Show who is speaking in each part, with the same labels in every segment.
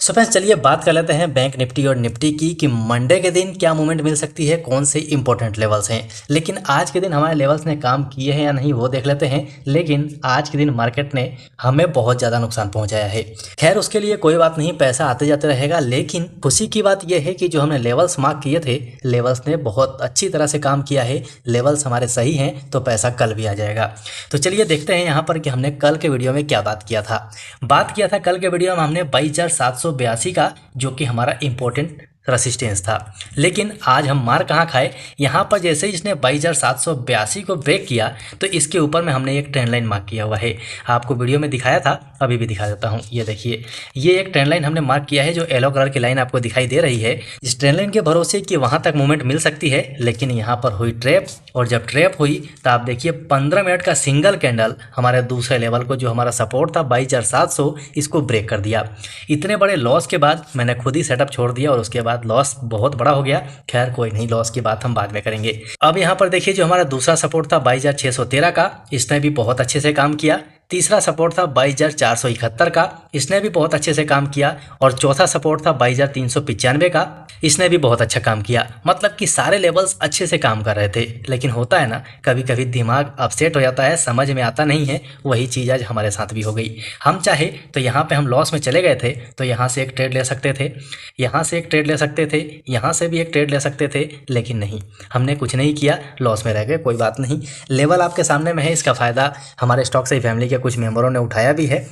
Speaker 1: So friends चलिए बात कर लेते हैं बैंक निफ्टी और निफ्टी की कि मंडे के दिन क्या मूवमेंट मिल सकती है, कौन से इंपॉर्टेंट लेवल्स हैं। लेकिन आज के दिन हमारे लेवल्स ने काम किए हैं या नहीं वो देख लेते हैं। लेकिन आज के दिन मार्केट ने हमें बहुत ज़्यादा नुकसान पहुंचाया है। खैर उसके लिए कोई बात नहीं, पैसा आते जाते रहेगा। लेकिन खुशी की बात यह है कि जो हमने लेवल्स मार्क किए थे, लेवल्स ने बहुत अच्छी तरह से काम किया है। लेवल्स हमारे सही हैं तो पैसा कल भी आ जाएगा। तो चलिए देखते हैं यहाँ पर कि हमने कल के वीडियो में क्या बात किया था। कल के वीडियो में हमने 22,782 का, जो कि हमारा इंपॉर्टेंट रेसिस्टेंस था। लेकिन आज हम मार कहाँ खाए, यहाँ पर जैसे ही इसने 22,782 को ब्रेक किया तो इसके ऊपर में हमने एक ट्रेंड लाइन मार्क किया हुआ है। आपको वीडियो में दिखाया था, अभी भी दिखा देता हूँ। ये देखिए, ये एक ट्रेंड लाइन हमने मार्क किया है जो येलो कलर की लाइन आपको दिखाई दे रही है। इस ट्रेंड लाइन के भरोसे कि वहाँ तक मूवमेंट मिल सकती है, लेकिन यहाँ पर हुई ट्रैप। और जब ट्रैप हुई तो आप देखिए 15 मिनट का सिंगल कैंडल हमारे दूसरे लेवल को, जो हमारा सपोर्ट था 22,700, इसको ब्रेक कर दिया। इतने बड़े लॉस के बाद मैंने खुद ही सेटअप छोड़ दिया और उसके बाद लॉस बहुत बड़ा हो गया। खैर कोई नहीं, लॉस की बात हम बाद में करेंगे। अब यहाँ पर देखिए जो हमारा दूसरा सपोर्ट था 22,613 का, इसने भी बहुत अच्छे से काम किया। तीसरा सपोर्ट था 22,471 का, इसने भी बहुत अच्छे से काम किया। और चौथा सपोर्ट था 22,395 का, इसने भी बहुत अच्छा काम किया। मतलब कि सारे लेवल्स अच्छे से काम कर रहे थे। लेकिन होता है ना, कभी कभी दिमाग अपसेट हो जाता है, समझ में आता नहीं है। वही चीज़ आज हमारे साथ भी हो गई। हम चाहे तो यहाँ पे हम लॉस में चले गए थे तो यहाँ से एक ट्रेड ले सकते थे, यहाँ से एक ट्रेड ले सकते थे, यहाँ से भी एक ट्रेड ले सकते थे। लेकिन नहीं, हमने कुछ नहीं किया, लॉस में रह गए। कोई बात नहीं, लेवल आपके सामने में है। इसका फ़ायदा हमारे स्टॉक से फैमिली के कुछ मेंबरों ने उठाया भी है।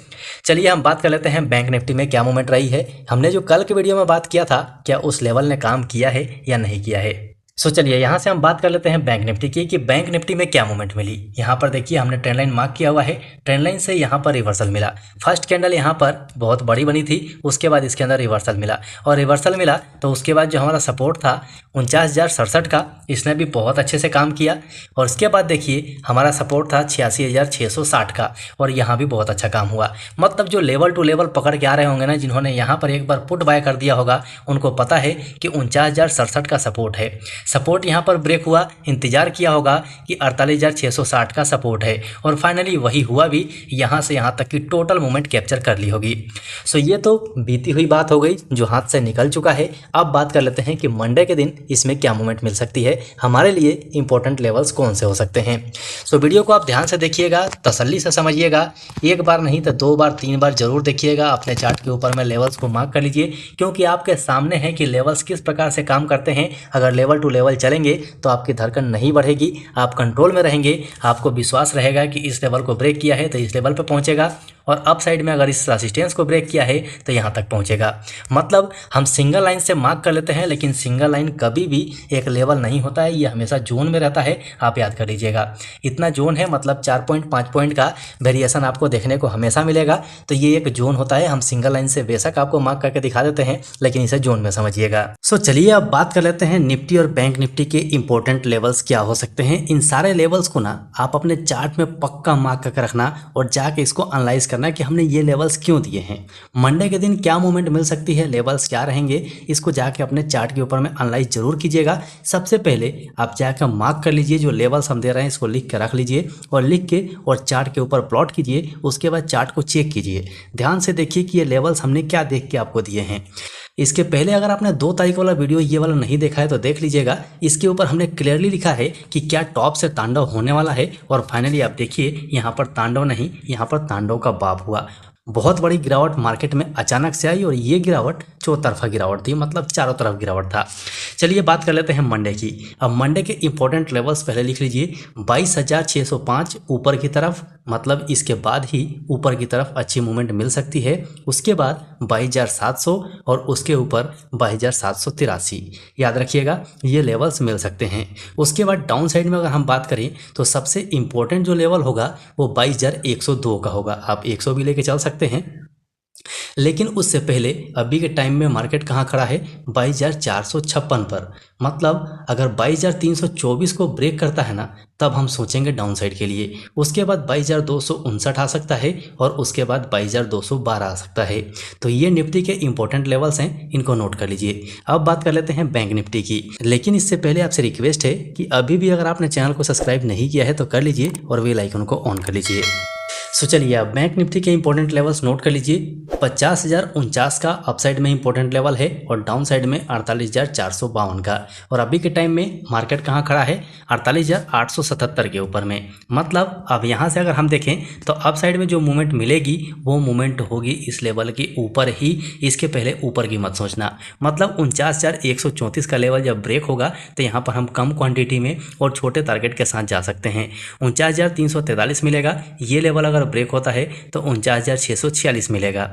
Speaker 1: चलिए हम बात कर लेते हैं बैंक निफ्टी में क्या मूवमेंट रही है। हमने जो कल के वीडियो में बात किया था, क्या उस लेवल ने काम किया है या नहीं किया है। सो चलिए यहाँ से हम बात कर लेते हैं बैंक निफ्टी की कि बैंक निफ्टी में क्या मूवमेंट मिली। यहाँ पर देखिए हमने ट्रेंड लाइन मार्क किया हुआ है। ट्रेंड लाइन से यहाँ पर रिवर्सल मिला। फर्स्ट कैंडल यहाँ पर बहुत बड़ी बनी थी, उसके बाद इसके अंदर रिवर्सल मिला। और रिवर्सल मिला तो उसके बाद जो हमारा सपोर्ट था 49,067 का, इसने भी बहुत अच्छे से काम किया। और उसके बाद देखिए हमारा सपोर्ट था 86,660 का, और यहाँ भी बहुत अच्छा काम हुआ। मतलब जो लेवल टू लेवल पकड़ के आ रहे होंगे ना, जिन्होंने यहाँ पर एक बार पुट बाय कर दिया होगा, उनको पता है कि 49,067 का सपोर्ट है। सपोर्ट यहाँ पर ब्रेक हुआ, इंतजार किया होगा कि 48,660 का सपोर्ट है, और फाइनली वही हुआ भी। यहाँ से यहाँ तक की टोटल मूवमेंट कैप्चर कर ली होगी। सो ये तो बीती हुई बात हो गई जो हाथ से निकल चुका है। अब बात कर लेते हैं कि मंडे के दिन इसमें क्या मूवमेंट मिल सकती है, हमारे लिए इंपॉर्टेंट लेवल्स कौन से हो सकते हैं। सो वीडियो को आप ध्यान से देखिएगा, तसल्ली से समझिएगा। एक बार नहीं तो 2 बार 3 बार जरूर देखिएगा। अपने चार्ट के ऊपर में लेवल्स को मार्क कर लीजिए, क्योंकि आपके सामने है कि लेवल्स किस प्रकार से काम करते हैं। अगर लेवल टू लेवल चलेंगे तो आपकी धड़कन नहीं बढ़ेगी, आप कंट्रोल में रहेंगे। आपको विश्वास रहेगा कि इस लेवल को ब्रेक किया है तो इस लेवल पर पहुंचेगा, और अप साइड में अगर इस रेजिस्टेंस को ब्रेक किया है तो यहाँ तक पहुंचेगा। मतलब हम सिंगल लाइन से मार्क कर लेते हैं, लेकिन सिंगल लाइन कभी भी एक लेवल नहीं होता है, ये हमेशा जोन में रहता है। आप याद कर लीजिएगा, इतना जोन है, मतलब 4 पॉइंट 5 पॉइंट का वेरिएशन आपको देखने को हमेशा मिलेगा। तो ये एक जोन होता है। हम सिंगल लाइन से बेशक आपको मार्क करके दिखा देते हैं, लेकिन इसे जोन में समझिएगा। सो चलिए अब बात कर लेते हैं निफ्टी और बैंक निफ्टी के इंपॉर्टेंट लेवल्स क्या हो सकते हैं। इन सारे लेवल्स को ना आप अपने चार्ट में पक्का मार्क करके रखना और जाके इसको एनालाइज करना कि हमने ये लेवल्स क्यों दिए हैं, मंडे के दिन क्या मूवमेंट मिल सकती है, लेवल्स क्या रहेंगे। इसको जाके अपने चार्ट के ऊपर में एनालाइज जरूर कीजिएगा। सबसे पहले आप जाकर मार्क कर लीजिए, जो लेवल्स हम दे रहे हैं इसको लिख के रख लीजिए, और लिख के और चार्ट के ऊपर प्लॉट कीजिए। उसके बाद चार्ट को चेक कीजिए, ध्यान से देखिए कि ये लेवल्स हमने क्या देख के आपको दिए हैं। इसके पहले अगर आपने 2 तारीख वाला वीडियो ये वाला नहीं देखा है तो देख लीजिएगा। इसके ऊपर हमने क्लियरली लिखा है कि क्या टॉप से तांडव होने वाला है, और फाइनली आप देखिए यहाँ पर तांडव नहीं, यहाँ पर तांडव का बाप हुआ। बहुत बड़ी गिरावट मार्केट में अचानक से आई, और ये गिरावट चौतरफा गिरावट थी, मतलब चारों तरफ गिरावट था। चलिए बात कर लेते हैं मंडे की। अब मंडे के इंपॉर्टेंट लेवल्स पहले लिख लीजिए। 22,605 ऊपर की तरफ, मतलब इसके बाद ही ऊपर की तरफ अच्छी मूवमेंट मिल सकती है। उसके बाद 22,700 और उसके ऊपर 22,783, याद रखिएगा ये लेवल्स मिल सकते हैं। उसके बाद डाउन साइड में अगर हम बात करें तो सबसे इंपॉर्टेंट जो लेवल होगा वो 22,102 का होगा। आप 100 भी लेके चल सकते हैं, लेकिन उससे पहले अभी के टाइम में मार्केट कहाँ खड़ा है, 22,456 पर। मतलब अगर 22,324 को ब्रेक करता है ना, तब हम सोचेंगे डाउन साइड के लिए। उसके बाद 22,259 आ सकता है, और उसके बाद 22,212 आ सकता है। तो ये निफ्टी के इंपॉर्टेंट लेवल्स हैं, इनको नोट कर लीजिए। अब बात कर लेते हैं बैंक निफ्टी की, लेकिन इससे पहले आपसे रिक्वेस्ट है कि अभी भी अगर आपने चैनल को सब्सक्राइब नहीं किया है तो कर लीजिए और बेल आइकन को ऑन कर लीजिए। सो चलिए अब बैंक निफ्टी के इंपॉर्टेंट लेवल्स नोट कर लीजिए। 50,049 का अपसाइड में इंपॉर्टेंट लेवल है और डाउन साइड में 48,452 का। और अभी के टाइम में मार्केट कहाँ खड़ा है? 48,877 के ऊपर में। मतलब अब यहाँ से अगर हम देखें तो अप साइड में जो मूवमेंट मिलेगी वो मूवमेंट होगी इस लेवल के ऊपर ही, इसके पहले ऊपर की मत सोचना। मतलब 49,134 का लेवल जब ब्रेक होगा तो यहाँ पर हम कम क्वांटिटी में और छोटे टारगेट के साथ जा सकते हैं। 49,343 मिलेगा, ये लेवल अगर ब्रेक होता है तो 49,646 मिलेगा।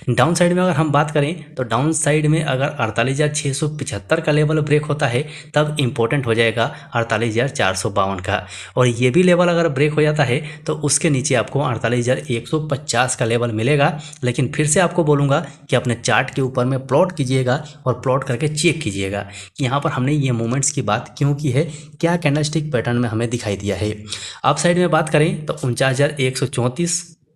Speaker 1: डाउन साइड में अगर हम बात करें तो डाउन साइड में अगर 48,675 का लेवल ब्रेक होता है तब इंपॉर्टेंट हो जाएगा 48,452 का। और ये भी लेवल अगर ब्रेक हो जाता है तो उसके नीचे आपको 48,150 का लेवल मिलेगा। लेकिन फिर से आपको बोलूँगा कि अपने चार्ट के ऊपर में प्लॉट कीजिएगा और प्लॉट करके चेक कीजिएगा कि यहाँ पर हमने ये मूवमेंट्स की बात क्यों की है, क्या कैंडलस्टिक पैटर्न में हमें दिखाई दिया है। अप साइड में बात करें तो 49,134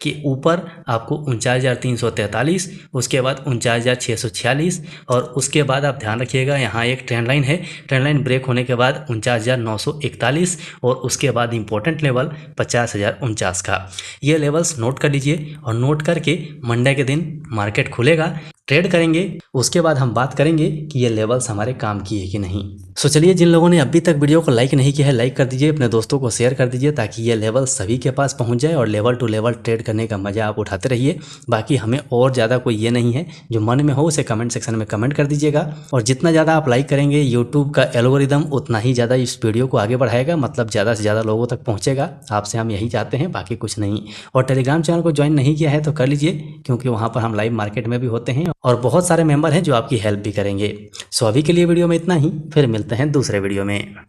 Speaker 1: के ऊपर आपको 49,343, उसके बाद 49,646 और उसके बाद आप ध्यान रखिएगा यहाँ एक ट्रेंड लाइन है। ट्रेंड लाइन ब्रेक होने के बाद 49,941 और उसके बाद इंपॉर्टेंट लेवल 50,049 का। ये लेवल्स नोट कर लीजिए और नोट करके मंडे के दिन मार्केट खुलेगा, ट्रेड करेंगे, उसके बाद हम बात करेंगे कि ये लेवल्स हमारे काम किए कि नहीं। सो चलिए, जिन लोगों ने अभी तक वीडियो को लाइक नहीं किया है लाइक कर दीजिए, अपने दोस्तों को शेयर कर दीजिए ताकि ये लेवल सभी के पास पहुंच जाए और लेवल टू लेवल ट्रेड करने का मजा आप उठाते रहिए। बाकी हमें और ज़्यादा कोई ये नहीं है, जो मन में हो उसे कमेंट सेक्शन में कमेंट कर दीजिएगा। और जितना ज़्यादा आप लाइक करेंगे यूट्यूब का एल्गोरिदम उतना ही ज़्यादा इस वीडियो को आगे बढ़ाएगा, मतलब ज़्यादा से ज़्यादा लोगों तक पहुँचेगा। आपसे हम यही चाहते हैं, बाकी कुछ नहीं। और टेलीग्राम चैनल को ज्वाइन नहीं किया है तो कर लीजिए, क्योंकि वहाँ पर हम लाइव मार्केट में भी होते हैं और बहुत सारे मेंबर हैं जो आपकी हेल्प भी करेंगे। सो अभी के लिए वीडियो में इतना ही, फिर मिलते हैं दूसरे वीडियो में।